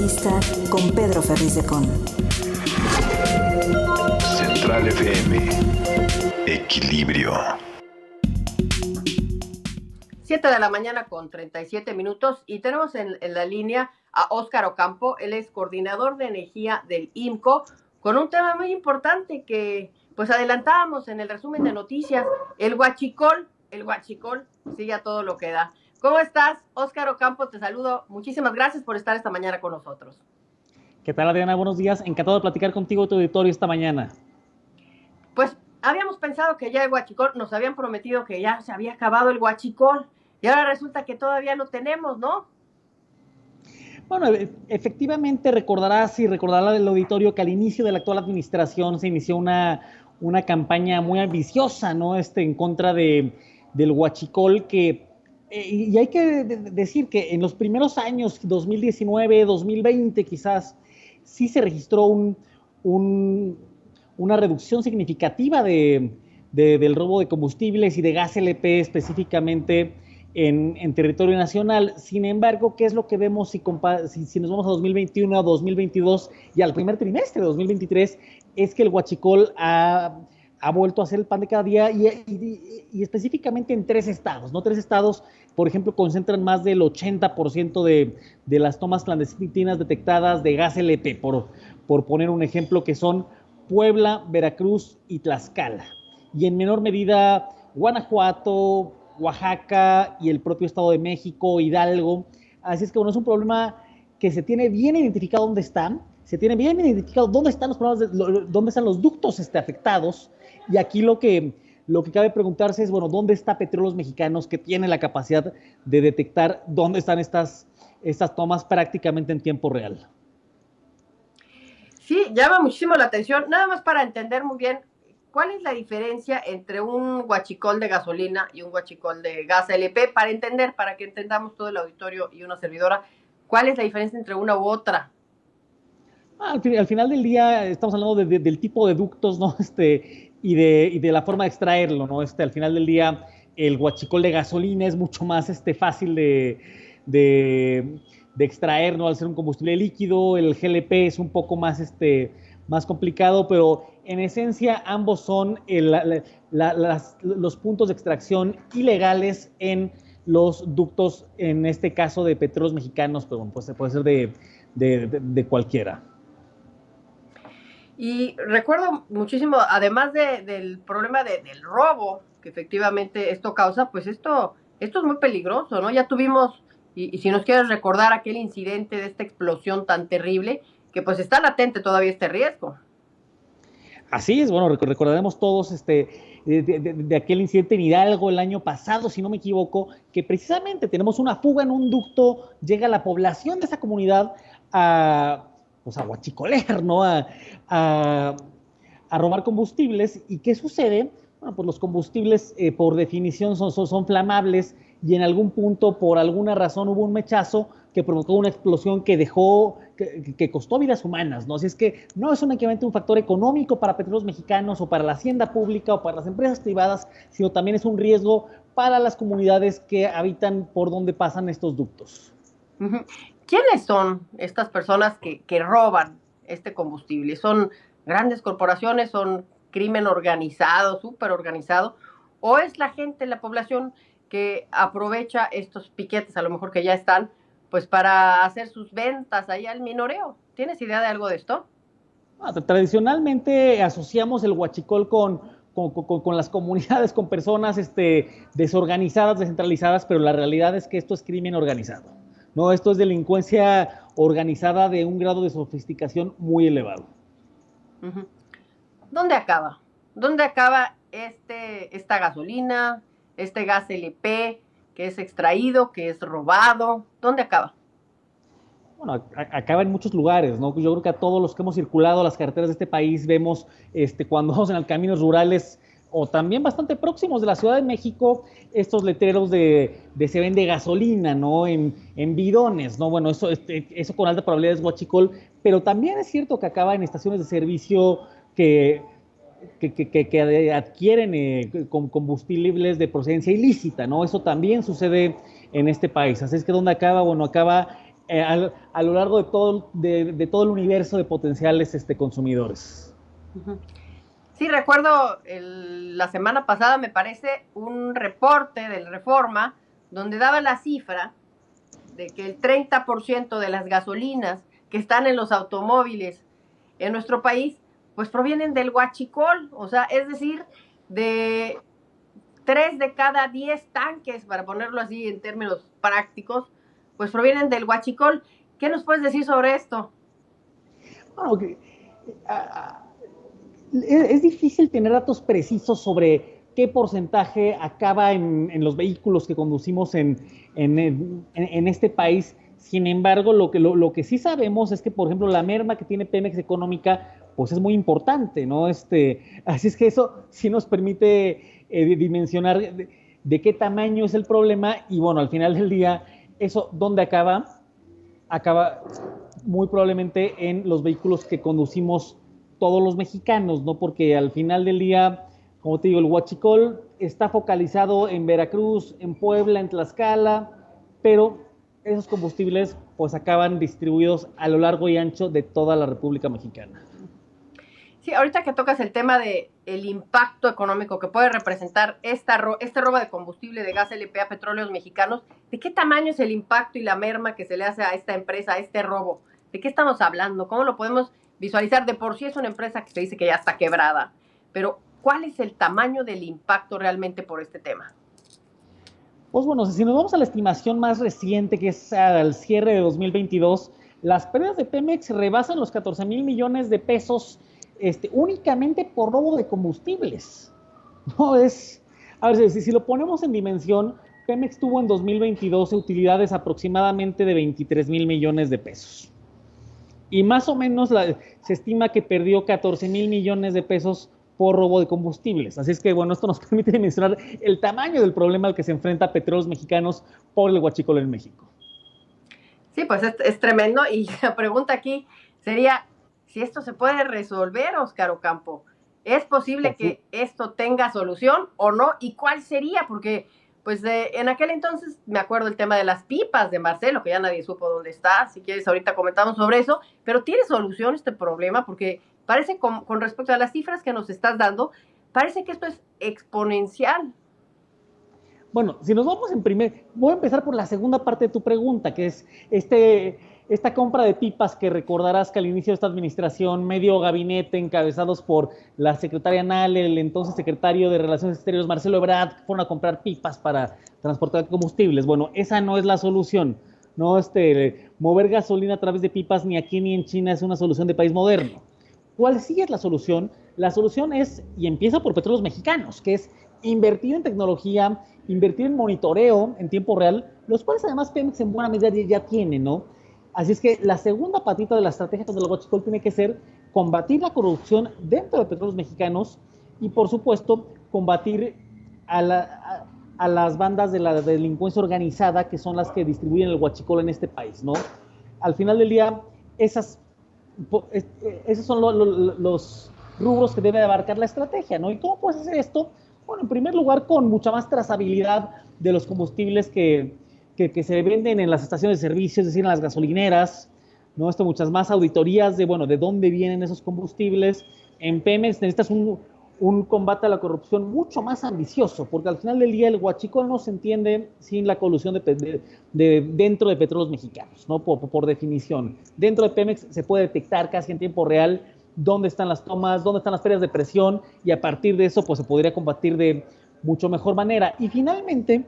Entrevista con Pedro Ferriz de Con. Central FM. Equilibrio. 7 de la mañana con 37 minutos y tenemos en la línea a Óscar Ocampo. Él es coordinador de energía del IMCO, con un tema muy importante que pues adelantábamos en el resumen de noticias, el huachicol sigue a todo lo que da. ¿Cómo estás, Óscar Ocampo? Te saludo. Muchísimas gracias por estar esta mañana con nosotros. ¿Qué tal, Adriana? Buenos días. Encantado de platicar contigo y tu auditorio esta mañana. Pues habíamos pensado que ya el huachicol, nos habían prometido que ya se había acabado el huachicol, y ahora resulta que todavía no tenemos, ¿no? Bueno, efectivamente recordará el auditorio que al inicio de la actual administración se inició una campaña muy ambiciosa, ¿no? En contra del huachicol, que y hay que decir que en los primeros años, 2019, 2020 quizás, sí se registró una reducción significativa del robo de combustibles y de gas LP específicamente en territorio nacional. Sin embargo, ¿qué es lo que vemos si nos vamos a 2021, a 2022 y al primer trimestre de 2023? Es que el huachicol ha vuelto a ser el pan de cada día y específicamente en 3 estados, ¿no? 3 estados, por ejemplo, concentran más del 80% de las tomas clandestinas detectadas de gas LP, por poner un ejemplo, que son Puebla, Veracruz y Tlaxcala. Y en menor medida, Guanajuato, Oaxaca y el propio Estado de México, Hidalgo. Así es que, bueno, es un problema que se tiene bien identificado dónde están, se tiene bien identificado dónde están los problemas, dónde están los ductos afectados. Y aquí lo que cabe preguntarse es, bueno, ¿dónde está Petróleos Mexicanos, que tiene la capacidad de detectar dónde están estas tomas prácticamente en tiempo real? Sí, llama muchísimo la atención. Nada más para entender muy bien, ¿cuál es la diferencia entre un huachicol de gasolina y un huachicol de gas LP? Para que entendamos todo el auditorio y una servidora, ¿cuál es la diferencia entre una u otra? Al final del día estamos hablando del tipo de ductos, ¿no? Y de la forma de extraerlo, ¿no? Al final del día, el huachicol de gasolina es mucho más fácil de extraer, ¿no? Al ser un combustible líquido. El GLP es un poco más complicado, pero en esencia ambos son los puntos de extracción ilegales en los ductos, en este caso de Petróleos Mexicanos, pero bueno, pues puede ser de cualquiera. Y recuerdo muchísimo, además del problema del robo que efectivamente esto causa, pues esto es muy peligroso, ¿no? Ya tuvimos, y si nos quieres recordar aquel incidente de esta explosión tan terrible, que pues está latente todavía este riesgo. Así es, bueno, recordaremos todos de aquel incidente en Hidalgo el año pasado, si no me equivoco, que precisamente tenemos una fuga en un ducto, llega la población de esa comunidad a huachicolear, ¿no? A robar combustibles. ¿Y qué sucede? Bueno, pues los combustibles por definición son flamables, y en algún punto, por alguna razón, hubo un mechazo que provocó una explosión que costó vidas humanas, ¿no? Así es que no es únicamente un factor económico para Petróleos Mexicanos o para la hacienda pública o para las empresas privadas, sino también es un riesgo para las comunidades que habitan por donde pasan estos ductos. Uh-huh. ¿Quiénes son estas personas que roban este combustible? ¿Son grandes corporaciones? ¿Son crimen organizado, súper organizado? ¿O es la gente, la población que aprovecha estos piquetes, a lo mejor que ya están, pues para hacer sus ventas ahí al minoreo? ¿Tienes idea de algo de esto? Tradicionalmente asociamos el huachicol con las comunidades, con personas desorganizadas, descentralizadas, pero la realidad es que esto es crimen organizado. No, esto es delincuencia organizada de un grado de sofisticación muy elevado. Uh-huh. ¿Dónde acaba? ¿Dónde acaba esta gasolina, este gas LP que es extraído, que es robado? ¿Dónde acaba? Bueno, acaba en muchos lugares, ¿no? Yo creo que a todos los que hemos circulado las carreteras de este país vemos, cuando vamos en caminos rurales o también bastante próximos de la Ciudad de México, estos letreros de se vende gasolina, ¿no? En bidones, ¿no? Bueno, eso con alta probabilidad es huachicol, pero también es cierto que acaba en estaciones de servicio que adquieren combustibles de procedencia ilícita, ¿no? Eso también sucede en este país. Así es que ¿dónde acaba? Bueno, acaba a lo largo de todo el universo de potenciales consumidores. Sí, recuerdo la semana pasada, me parece, un reporte del Reforma donde daba la cifra de que el 30% de las gasolinas que están en los automóviles en nuestro país, pues provienen del huachicol, o sea, es decir, de 3 de cada 10 tanques, para ponerlo así en términos prácticos, pues provienen del huachicol. ¿Qué nos puedes decir sobre esto? Bueno, es difícil tener datos precisos sobre qué porcentaje acaba en los vehículos que conducimos en este país. Sin embargo, lo que sí sabemos es que, por ejemplo, la merma que tiene Pemex económica, pues es muy importante, ¿no? Así es que eso sí nos permite dimensionar de qué tamaño es el problema y, bueno, al final del día, eso, ¿dónde acaba? Acaba muy probablemente en los vehículos que conducimos todos los mexicanos, ¿no? Porque al final del día, como te digo, el huachicol está focalizado en Veracruz, en Puebla, en Tlaxcala, pero esos combustibles pues acaban distribuidos a lo largo y ancho de toda la República Mexicana. Sí, ahorita que tocas el tema de el impacto económico que puede representar este robo de combustible de gas LP a petróleos mexicanos, ¿de qué tamaño es el impacto y la merma que se le hace a esta empresa, a este robo? ¿De qué estamos hablando? ¿Cómo lo podemos visualizar? De por sí es una empresa que se dice que ya está quebrada, pero ¿cuál es el tamaño del impacto realmente por este tema? Pues bueno, si nos vamos a la estimación más reciente, que es al cierre de 2022, las pérdidas de Pemex rebasan los 14,000 millones de pesos únicamente por robo de combustibles. No es, a ver, si lo ponemos en dimensión, Pemex tuvo en 2022 utilidades aproximadamente de 23,000 millones de pesos. Y más o menos se estima que perdió 14,000 millones de pesos por robo de combustibles. Así es que, bueno, esto nos permite dimensionar el tamaño del problema al que se enfrenta Petróleos Mexicanos por el huachicol en México. Sí, pues es tremendo. Y la pregunta aquí sería si esto se puede resolver, Óscar Ocampo. ¿Es posible que esto tenga solución o no? ¿Y cuál sería? Porque pues en aquel entonces me acuerdo el tema de las pipas de Marcelo, que ya nadie supo dónde está. Si quieres ahorita comentamos sobre eso, pero ¿tiene solución este problema? Porque parece, con respecto a las cifras que nos estás dando, parece que esto es exponencial. Bueno, si nos vamos voy a empezar por la segunda parte de tu pregunta, que es esta compra de pipas que recordarás que al inicio de esta administración, medio gabinete encabezados por la secretaria Nale, el entonces secretario de Relaciones Exteriores Marcelo Ebrard, fueron a comprar pipas para transportar combustibles. Bueno, esa no es la solución. No, mover gasolina a través de pipas ni aquí ni en China es una solución de país moderno. ¿Cuál sí es la solución? La solución es, y empieza por Petróleos Mexicanos, que es invertir en tecnología, invertir en monitoreo en tiempo real, los cuales además Pemex en buena medida ya tiene, ¿no? Así es que la segunda patita de la estrategia contra el huachicol tiene que ser combatir la corrupción dentro de Petróleos Mexicanos y, por supuesto, combatir a las bandas de la delincuencia organizada que son las que distribuyen el huachicol en este país, ¿no? Al final del día, esos son los rubros que debe abarcar la estrategia, ¿no? ¿Y cómo puedes hacer esto? Bueno, en primer lugar, con mucha más trazabilidad de los combustibles que se venden en las estaciones de servicio, es decir, en las gasolineras, ¿no? Muchas más auditorías de dónde vienen esos combustibles. En Pemex necesitas un combate a la corrupción mucho más ambicioso, porque al final del día el huachicol no se entiende sin la colusión dentro de Petróleos Mexicanos, ¿no? Por definición. Dentro de Pemex se puede detectar casi en tiempo real dónde están las tomas, dónde están las ferias de presión, y a partir de eso pues se podría combatir de mucho mejor manera. Y finalmente,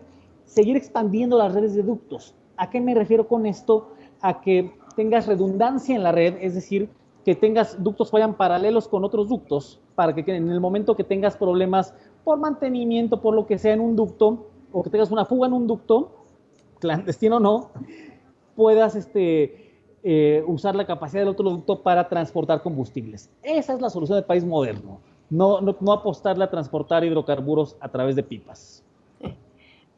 seguir expandiendo las redes de ductos. ¿A qué me refiero con esto? A que tengas redundancia en la red, es decir, que tengas ductos que vayan paralelos con otros ductos, para que en el momento que tengas problemas por mantenimiento, por lo que sea en un ducto, o que tengas una fuga en un ducto, clandestino o no, puedas usar la capacidad del otro ducto para transportar combustibles. Esa es la solución del país moderno. No apostarle a transportar hidrocarburos a través de pipas.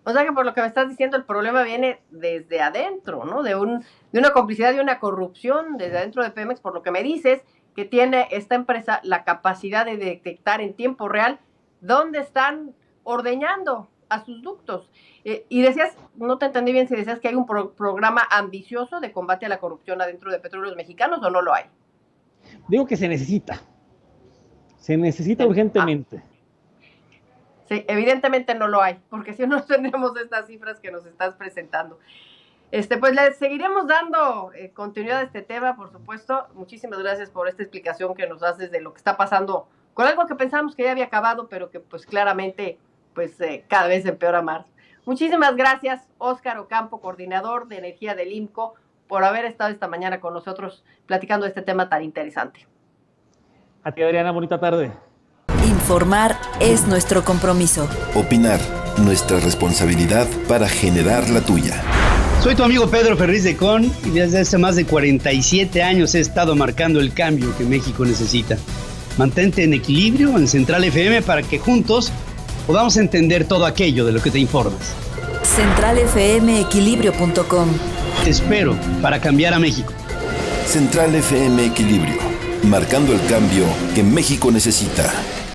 O sea que por lo que me estás diciendo, el problema viene desde adentro, ¿no? De una complicidad y una corrupción desde adentro de Pemex, por lo que me dices, que tiene esta empresa la capacidad de detectar en tiempo real dónde están ordeñando sus ductos. Y decías, no te entendí bien si decías que hay un programa ambicioso de combate a la corrupción adentro de Petróleos Mexicanos o no lo hay. Digo que se necesita urgentemente. Sí, evidentemente no lo hay, porque si no tenemos estas cifras que nos estás presentando. Pues le seguiremos dando continuidad a este tema, por supuesto. Muchísimas gracias por esta explicación que nos haces de lo que está pasando con algo que pensamos que ya había acabado, pero que pues claramente cada vez empeora más. Muchísimas gracias, Óscar Ocampo, coordinador de energía del IMCO, por haber estado esta mañana con nosotros platicando de este tema tan interesante. A ti, Adriana, bonita tarde. Informar es nuestro compromiso. Opinar, nuestra responsabilidad para generar la tuya. Soy tu amigo Pedro Ferriz de Con y desde hace más de 47 años he estado marcando el cambio que México necesita. Mantente en equilibrio en Central FM para que juntos podamos entender todo aquello de lo que te informas. CentralFMequilibrio.com. Te espero para cambiar a México. Central FM Equilibrio, marcando el cambio que México necesita.